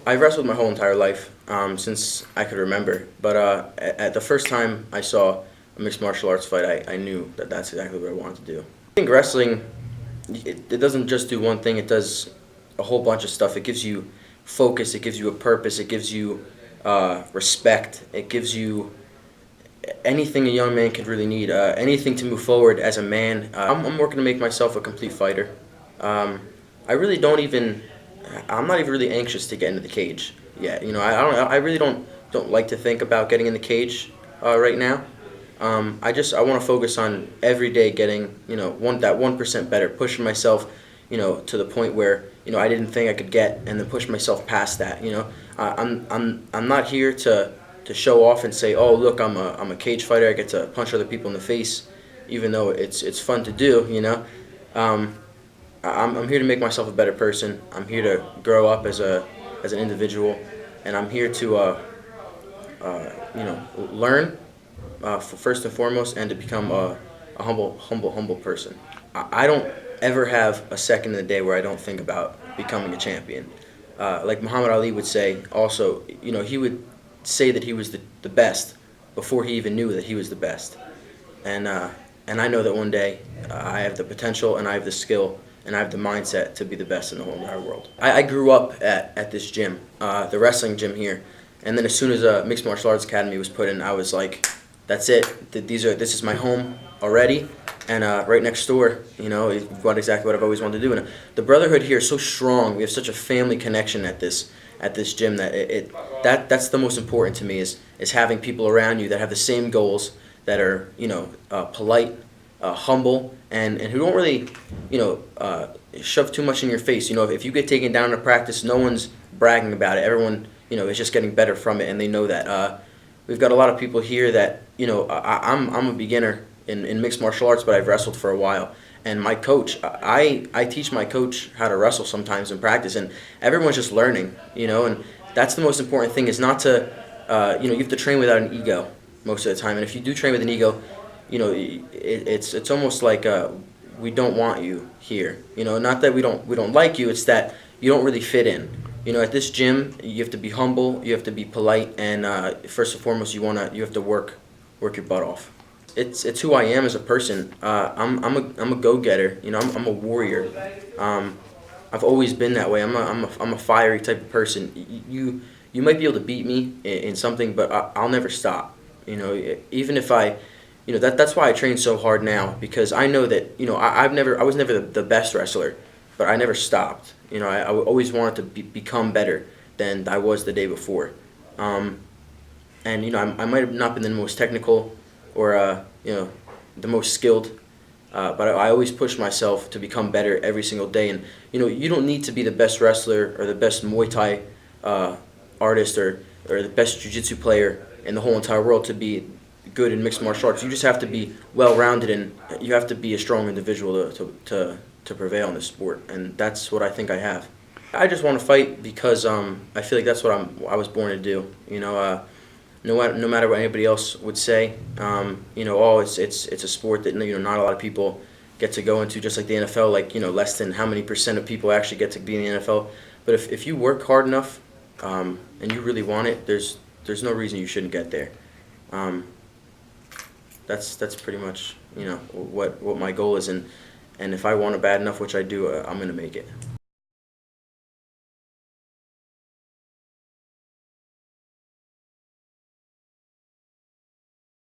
I've wrestled my whole entire life, since I could remember. But at the first time I saw a mixed martial arts fight, I knew that that's exactly what I wanted to do. I think wrestling, it doesn't just do one thing. It does a whole bunch of stuff. It gives you focus. It gives you a purpose. It gives you respect. It gives you anything a young man could really need. Anything to move forward as a man. I'm working to make myself a complete fighter. I really don't even. I'm not even really anxious to get into the cage yet. I really don't like to think about getting in the cage right now. I want to focus on every day getting that 1% better, pushing myself, to the point where I didn't think I could get, and then push myself past that. I'm not here to show off and say, oh look, I'm a cage fighter. I get to punch other people in the face, even though it's fun to do. I'm here to make myself a better person. I'm here to grow up as an individual, and I'm here to learn first and foremost, and to become a humble person. I don't ever have a second in the day where I don't think about becoming a champion. Like Muhammad Ali would say, also, he would say that he was the best before he even knew that he was the best, and I know that one day I have the potential, and I have the skill, and I have the mindset to be the best in the whole entire world. I grew up at this gym, the wrestling gym here, and then as soon as a mixed martial arts academy was put in, I was like, that's it. This is my home already, and right next door, is what exactly what I've always wanted to do. And the brotherhood here is so strong. We have such a family connection at this gym that that's the most important to me is having people around you that have the same goals, that are polite, humble, and who don't really shove too much in your face. If you get taken down in a practice, no one's bragging about it. Everyone is just getting better from it, and they know that. We've got a lot of people here that I'm a beginner in mixed martial arts, but I've wrestled for a while. And my coach, I teach my coach how to wrestle sometimes in practice, and everyone's just learning. And that's the most important thing, is not to you have to train without an ego most of the time. And if you do train with an ego, it's almost like we don't want you here. Not that we don't like you. It's that you don't really fit in. At this gym, you have to be humble, you have to be polite, and first and foremost, you have to work your butt off. It's who I am as a person. I'm a go-getter. I'm a warrior. I've always been that way. I'm a fiery type of person. You might be able to beat me in something, but I'll never stop. Even if that's why I train so hard now, because I know that I was never the best wrestler, but I never stopped. I always wanted to become better than I was the day before. And I might have not been the most technical or the most skilled, but I always push myself to become better every single day. And you don't need to be the best wrestler or the best Muay Thai artist or the best jiu-jitsu player in the whole entire world to be good in mixed martial arts. You just have to be well-rounded, and you have to be a strong individual to prevail in this sport, and that's what I think I have. I just want to fight because I feel like that's what I was born to do. No matter what anybody else would say, it's a sport that not a lot of people get to go into, just like the NFL. Like less than how many % of people actually get to be in the NFL. But if you work hard enough and you really want it, there's no reason you shouldn't get there. That's pretty much what my goal is, and if I want it bad enough, which I do, I'm gonna make it.